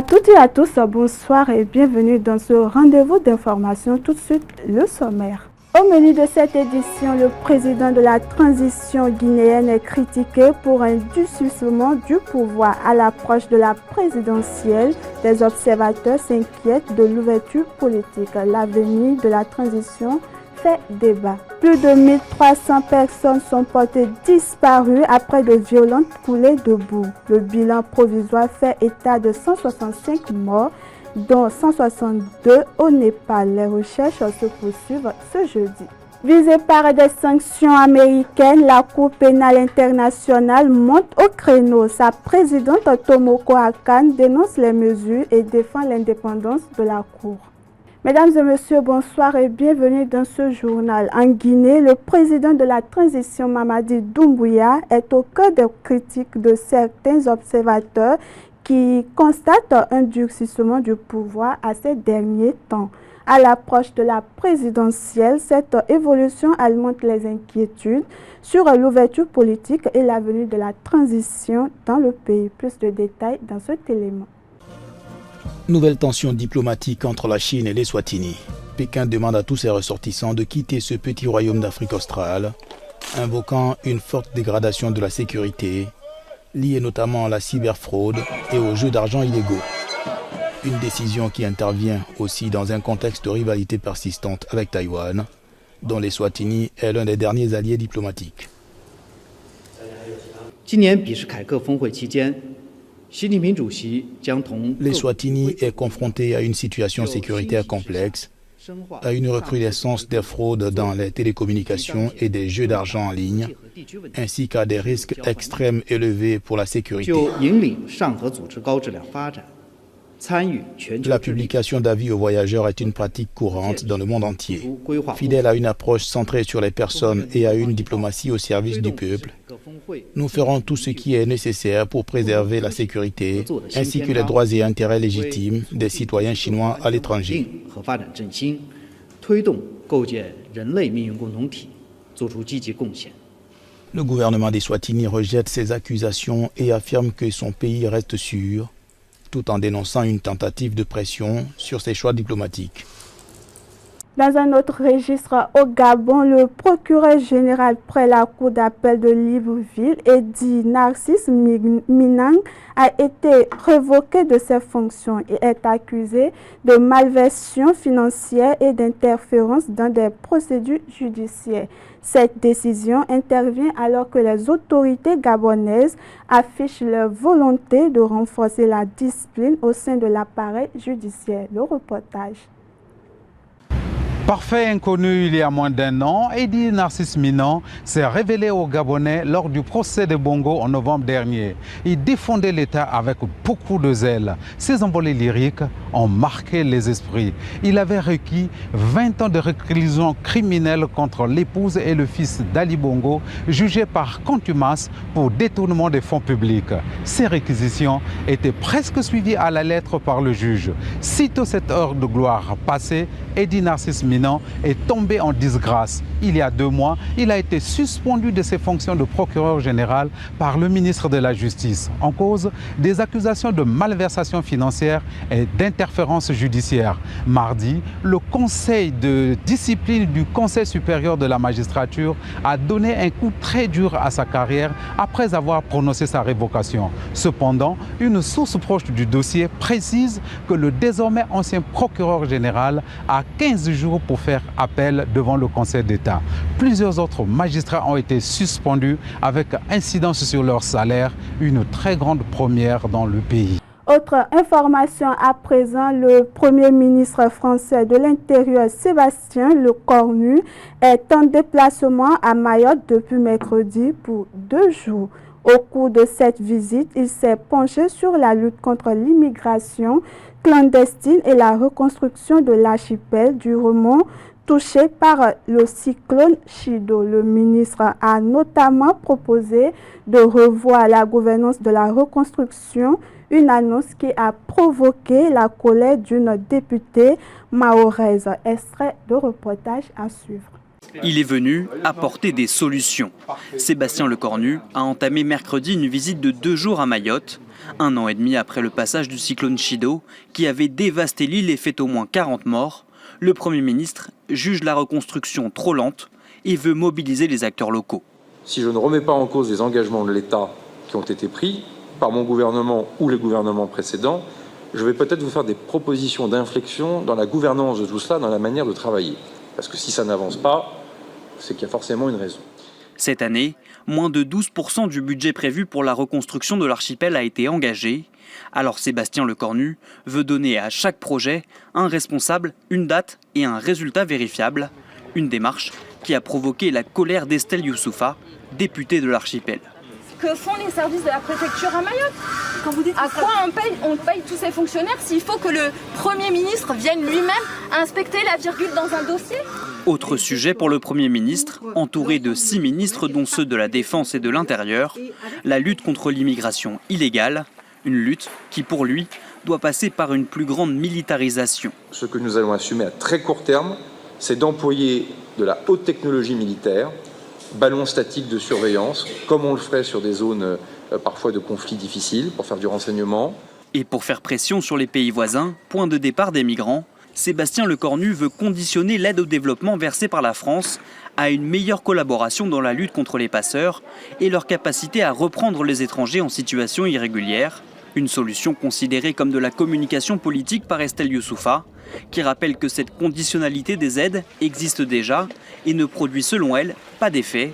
À toutes et à tous, bonsoir et bienvenue dans ce rendez-vous d'information. Tout de suite, le sommaire. Au menu de cette édition, le président de la transition guinéenne est critiqué pour un durcissement du pouvoir à l'approche de la présidentielle. Des observateurs s'inquiètent de l'ouverture politique. L'avenir de la transition fait débat. Plus de 1300 personnes sont portées disparues après de violentes coulées de boue. Le bilan provisoire fait état de 165 morts, dont 162 au Népal. Les recherches se poursuivent ce jeudi. Visée par des sanctions américaines, la Cour pénale internationale monte au créneau. Sa présidente Tomoko Akane dénonce les mesures et défend l'indépendance de la Cour. Mesdames et messieurs, bonsoir et bienvenue dans ce journal. En Guinée, le président de la transition Mamadi Doumbouya est au cœur des critiques de certains observateurs qui constatent un durcissement du pouvoir à ces derniers temps. À l'approche de la présidentielle, cette évolution alimente les inquiétudes sur l'ouverture politique et l'avenir de la transition dans le pays. Plus de détails dans cet élément. Nouvelle tension diplomatique entre la Chine et l'Eswatini. Pékin demande à tous ses ressortissants de quitter ce petit royaume d'Afrique australe, invoquant une forte dégradation de la sécurité, liée notamment à la cyberfraude et aux jeux d'argent illégaux. Une décision qui intervient aussi dans un contexte de rivalité persistante avec Taïwan, dont l'Eswatini est l'un des derniers alliés diplomatiques. L'Eswatini est confronté à une situation sécuritaire complexe, à une recrudescence des fraudes dans les télécommunications et des jeux d'argent en ligne, ainsi qu'à des risques extrêmes élevés pour la sécurité. La publication d'avis aux voyageurs est une pratique courante dans le monde entier. Fidèle à une approche centrée sur les personnes et à une diplomatie au service du peuple, nous ferons tout ce qui est nécessaire pour préserver la sécurité ainsi que les droits et intérêts légitimes des citoyens chinois à l'étranger. Le gouvernement d'Eswatini rejette ces accusations et affirme que son pays reste sûr, tout en dénonçant une tentative de pression sur ses choix diplomatiques. Dans un autre registre, au Gabon, le procureur général près la cour d'appel de Libreville, Eddy Narcisse Minang, a été révoqué de ses fonctions et est accusé de malversation financière et d'interférence dans des procédures judiciaires. Cette décision intervient alors que les autorités gabonaises affichent leur volonté de renforcer la discipline au sein de l'appareil judiciaire. Le reportage. Parfait inconnu il y a moins d'un an, Eddy Narcisse Minang s'est révélé aux Gabonais lors du procès de Bongo en novembre dernier. Il défendait l'État avec beaucoup de zèle. Ses envolées lyriques ont marqué les esprits. Il avait requis 20 ans de réclusion criminelle contre l'épouse et le fils d'Ali Bongo, jugés par contumace pour détournement des fonds publics. Ces réquisitions étaient presque suivies à la lettre par le juge. Sitôt cette heure de gloire passée, Eddy Narcisse Minang est tombé en disgrâce. Il y a 2 mois, il a été suspendu de ses fonctions de procureur général par le ministre de la Justice. En cause, des accusations de malversation financière et d'interférence judiciaire. Mardi, le conseil de discipline du Conseil supérieur de la magistrature a donné un coup très dur à sa carrière après avoir prononcé sa révocation. Cependant, une source proche du dossier précise que le désormais ancien procureur général a 15 jours pour faire appel devant le Conseil d'État. Plusieurs autres magistrats ont été suspendus avec incidence sur leur salaire, une très grande première dans le pays. Autre information à présent, le Premier ministre français de l'Intérieur, Sébastien Lecornu, est en déplacement à Mayotte depuis mercredi pour 2 jours. Au cours de cette visite, il s'est penché sur la lutte contre l'immigration clandestine et la reconstruction de l'archipel du Remont touché par le cyclone Chido. Le ministre a notamment proposé de revoir la gouvernance de la reconstruction, une annonce qui a provoqué la colère d'une députée mahoraise. Extrait de reportage à suivre. Il est venu apporter des solutions. Sébastien Lecornu a entamé mercredi une visite de 2 jours à Mayotte. 1 an et demi après le passage du cyclone Chido, qui avait dévasté l'île et fait au moins 40 morts, le Premier ministre juge la reconstruction trop lente et veut mobiliser les acteurs locaux. Si je ne remets pas en cause les engagements de l'État qui ont été pris par mon gouvernement ou les gouvernements précédents, je vais peut-être vous faire des propositions d'inflexion dans la gouvernance de tout cela, dans la manière de travailler. Parce que si ça n'avance pas, c'est qu'il y a forcément une raison. Cette année, moins de 12% du budget prévu pour la reconstruction de l'archipel a été engagé. Alors Sébastien Lecornu veut donner à chaque projet un responsable, une date et un résultat vérifiable. Une démarche qui a provoqué la colère d'Estelle Youssoufa, députée de l'archipel. Que font les services de la préfecture à Mayotte? Quand vous dites à quoi on paye tous ces fonctionnaires s'il faut que le Premier ministre vienne lui-même inspecter la virgule dans un dossier? Autre sujet pour le Premier ministre, entouré de 6 ministres dont ceux de la Défense et de l'Intérieur, la lutte contre l'immigration illégale, une lutte qui pour lui doit passer par une plus grande militarisation. Ce que nous allons assumer à très court terme, c'est d'employer de la haute technologie militaire, ballons statiques de surveillance, comme on le ferait sur des zones parfois de conflits difficiles, pour faire du renseignement. Et pour faire pression sur les pays voisins, point de départ des migrants, Sébastien Lecornu veut conditionner l'aide au développement versée par la France à une meilleure collaboration dans la lutte contre les passeurs et leur capacité à reprendre les étrangers en situation irrégulière. Une solution considérée comme de la communication politique par Estelle Youssoufa, qui rappelle que cette conditionnalité des aides existe déjà et ne produit selon elle pas d'effet.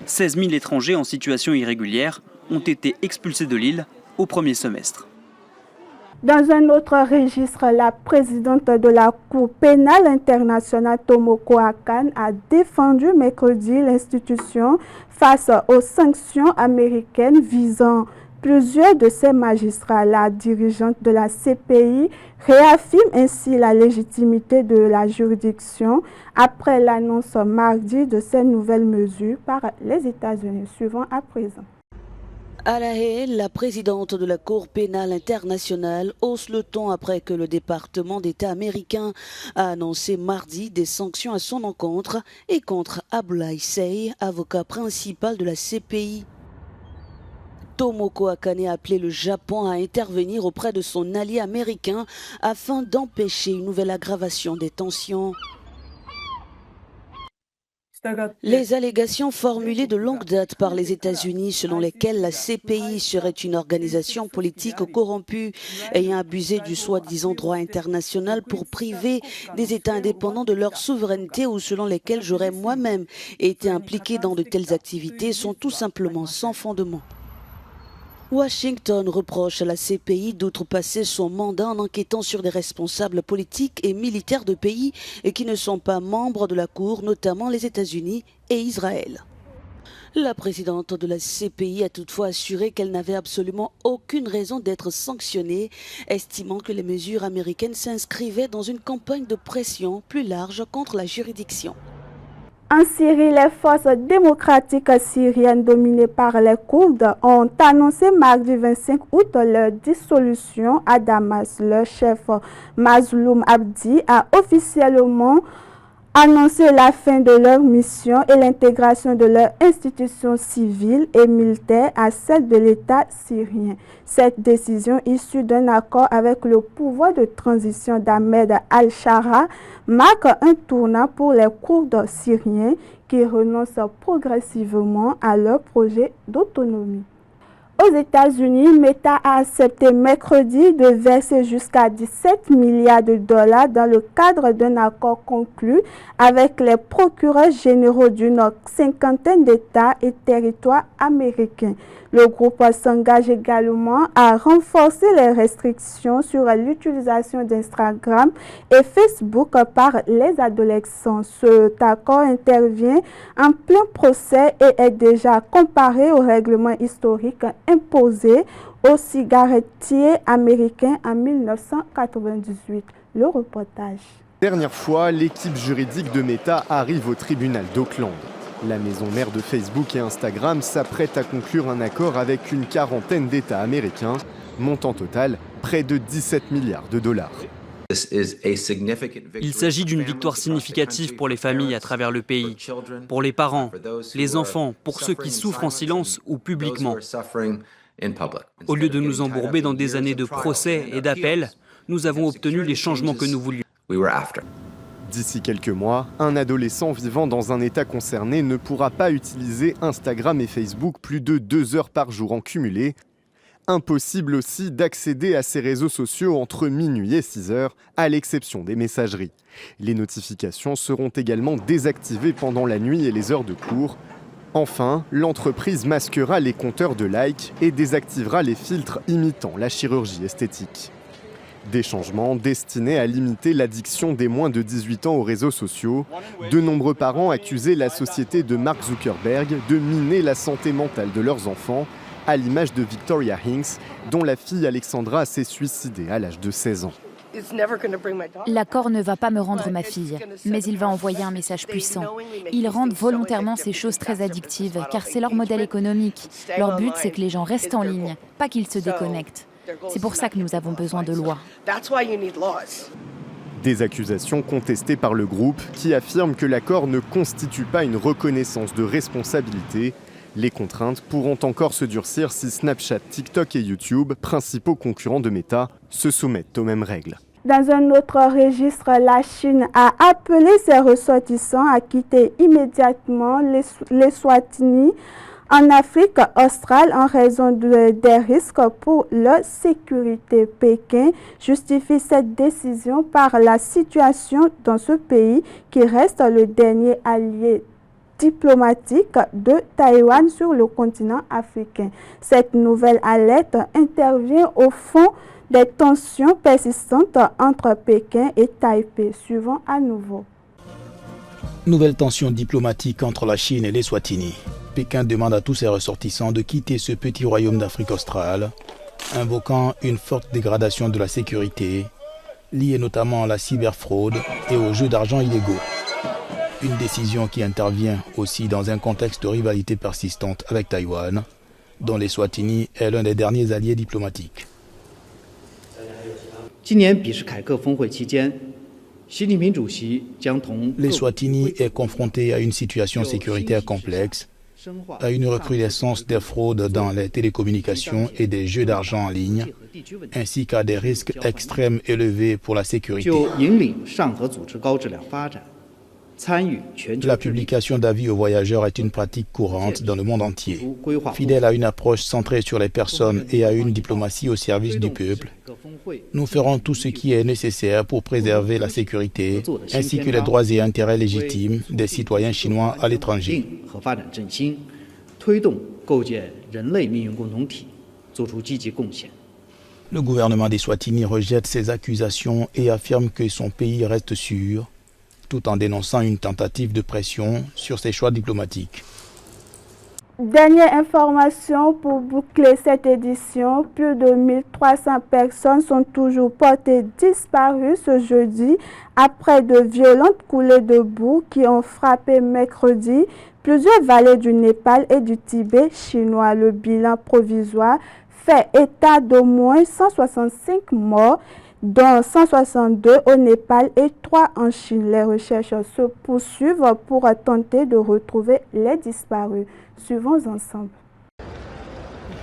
16 000 étrangers en situation irrégulière ont été expulsés de l'île au premier semestre. Dans un autre registre, la présidente de la Cour pénale internationale, Tomoko Akane, a défendu mercredi l'institution face aux sanctions américaines visant plusieurs de ses magistrats. La dirigeante de la CPI réaffirme ainsi la légitimité de la juridiction après l'annonce mardi de ces nouvelles mesures par les États-Unis. Suivant à présent. À La Haye, la présidente de la Cour pénale internationale hausse le ton après que le département d'État américain a annoncé mardi des sanctions à son encontre et contre Abdoulaye Seye, avocat principal de la CPI. Tomoko Akane a appelé le Japon à intervenir auprès de son allié américain afin d'empêcher une nouvelle aggravation des tensions. Les allégations formulées de longue date par les États-Unis selon lesquelles la CPI serait une organisation politique corrompue ayant abusé du soi-disant droit international pour priver des États indépendants de leur souveraineté ou selon lesquelles j'aurais moi-même été impliqué dans de telles activités sont tout simplement sans fondement. Washington reproche à la CPI d'outrepasser son mandat en enquêtant sur des responsables politiques et militaires de pays qui ne sont pas membres de la Cour, notamment les États-Unis et Israël. La présidente de la CPI a toutefois assuré qu'elle n'avait absolument aucune raison d'être sanctionnée, estimant que les mesures américaines s'inscrivaient dans une campagne de pression plus large contre la juridiction. En Syrie, les forces démocratiques syriennes dominées par les Kurdes ont annoncé mardi 25 août leur dissolution à Damas. Leur chef Mazloum Abdi a officiellement annoncé la fin de leur mission et l'intégration de leurs institutions civiles et militaires à celle de l'État syrien. Cette décision, issue d'un accord avec le pouvoir de transition d'Ahmed al-Shara, marque un tournant pour les Kurdes syriens qui renoncent progressivement à leur projet d'autonomie. Aux États-Unis, Meta a accepté mercredi de verser jusqu'à 17 milliards de dollars dans le cadre d'un accord conclu avec les procureurs généraux d'une cinquantaine d'États et territoires américains. Le groupe s'engage également à renforcer les restrictions sur l'utilisation d'Instagram et Facebook par les adolescents. Cet accord intervient en plein procès et est déjà comparé au règlement historique imposé aux cigarettiers américains en 1998. Le reportage. Dernière fois, l'équipe juridique de Meta arrive au tribunal d'Auckland. La maison mère de Facebook et Instagram s'apprête à conclure un accord avec une quarantaine d'États américains, montant total près de 17 milliards de dollars. Il s'agit d'une victoire significative pour les familles à travers le pays, pour les parents, les enfants, pour ceux qui souffrent en silence ou publiquement. Au lieu de nous embourber dans des années de procès et d'appels, nous avons obtenu les changements que nous voulions. D'ici quelques mois, un adolescent vivant dans un État concerné ne pourra pas utiliser Instagram et Facebook plus de 2 heures par jour en cumulé. Impossible aussi d'accéder à ces réseaux sociaux entre minuit et 6 heures, à l'exception des messageries. Les notifications seront également désactivées pendant la nuit et les heures de cours. Enfin, l'entreprise masquera les compteurs de likes et désactivera les filtres imitant la chirurgie esthétique. Des changements destinés à limiter l'addiction des moins de 18 ans aux réseaux sociaux. De nombreux parents accusaient la société de Mark Zuckerberg de miner la santé mentale de leurs enfants, à l'image de Victoria Hinks, dont la fille Alexandra s'est suicidée à l'âge de 16 ans. L'accord ne va pas me rendre ma fille, mais il va envoyer un message puissant. Ils rendent volontairement ces choses très addictives, car c'est leur modèle économique. Leur but, c'est que les gens restent en ligne, pas qu'ils se déconnectent. C'est pour ça que nous avons besoin de lois. Des accusations contestées par le groupe qui affirme que l'accord ne constitue pas une reconnaissance de responsabilité. Les contraintes pourront encore se durcir si Snapchat, TikTok et YouTube, principaux concurrents de Meta, se soumettent aux mêmes règles. Dans un autre registre, la Chine a appelé ses ressortissants à quitter immédiatement les Swatini en Afrique australe en raison des risques pour leur sécurité. Pékin justifie cette décision par la situation dans ce pays qui reste le dernier allié diplomatique de Taïwan sur le continent africain. Cette nouvelle alerte intervient au fond des tensions persistantes entre Pékin et Taipei. Suivant à nouveau. Nouvelle tension diplomatique entre la Chine et les Swatini. Pékin demande à tous ses ressortissants de quitter ce petit royaume d'Afrique australe, invoquant une forte dégradation de la sécurité, liée notamment à la cyberfraude et aux jeux d'argent illégaux. Une décision qui intervient aussi dans un contexte de rivalité persistante avec Taïwan, dont les Swatini est l'un des derniers alliés diplomatiques. Les Swatini est confronté à une situation sécuritaire complexe, à une recrudescence des fraudes dans les télécommunications et des jeux d'argent en ligne, ainsi qu'à des risques extrêmes élevés pour la sécurité. La publication d'avis aux voyageurs est une pratique courante dans le monde entier. Fidèle à une approche centrée sur les personnes et à une diplomatie au service du peuple, nous ferons tout ce qui est nécessaire pour préserver la sécurité ainsi que les droits et intérêts légitimes des citoyens chinois à l'étranger. Le gouvernement des Swatini rejette ces accusations et affirme que son pays reste sûr, tout en dénonçant une tentative de pression sur ses choix diplomatiques. Dernière information pour boucler cette édition, plus de 1300 personnes sont toujours portées disparues ce jeudi après de violentes coulées de boue qui ont frappé mercredi plusieurs vallées du Népal et du Tibet chinois. Le bilan provisoire fait état d'au moins 165 morts, dont 162 au Népal et 3 en Chine. Les recherches se poursuivent pour tenter de retrouver les disparus. Suivons ensemble.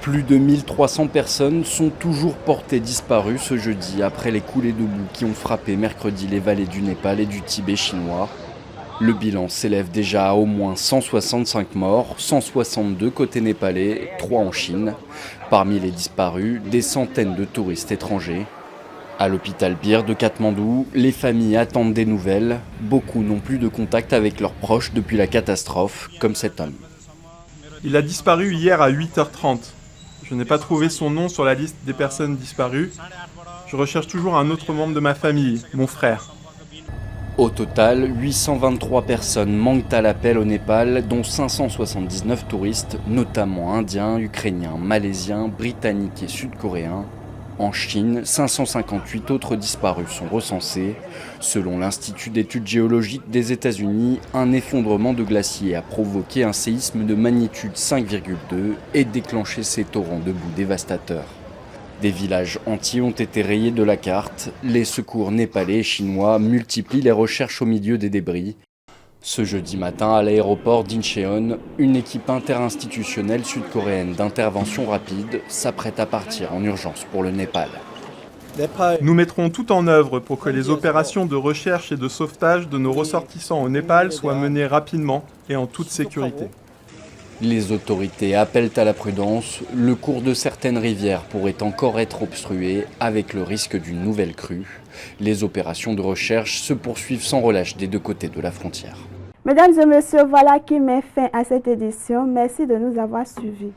Plus de 1300 personnes sont toujours portées disparues ce jeudi après les coulées de boue qui ont frappé mercredi les vallées du Népal et du Tibet chinois. Le bilan s'élève déjà à au moins 165 morts, 162 côté népalais, 3 en Chine. Parmi les disparus, des centaines de touristes étrangers. À l'hôpital Bir de Katmandou, les familles attendent des nouvelles. Beaucoup n'ont plus de contact avec leurs proches depuis la catastrophe, comme cet homme. Il a disparu hier à 8h30. Je n'ai pas trouvé son nom sur la liste des personnes disparues. Je recherche toujours un autre membre de ma famille, mon frère. Au total, 823 personnes manquent à l'appel au Népal, dont 579 touristes, notamment indiens, ukrainiens, malaisiens, britanniques et sud-coréens. En Chine, 558 autres disparus sont recensés. Selon l'Institut d'études géologiques des États-Unis, un effondrement de glaciers a provoqué un séisme de magnitude 5,2 et déclenché ces torrents de boue dévastateurs. Des villages entiers ont été rayés de la carte. Les secours népalais et chinois multiplient les recherches au milieu des débris. Ce jeudi matin, à l'aéroport d'Incheon, une équipe interinstitutionnelle sud-coréenne d'intervention rapide s'apprête à partir en urgence pour le Népal. Nous mettrons tout en œuvre pour que les opérations de recherche et de sauvetage de nos ressortissants au Népal soient menées rapidement et en toute sécurité. Les autorités appellent à la prudence. Le cours de certaines rivières pourrait encore être obstrué avec le risque d'une nouvelle crue. Les opérations de recherche se poursuivent sans relâche des deux côtés de la frontière. Mesdames et messieurs, voilà qui met fin à cette édition. Merci de nous avoir suivis.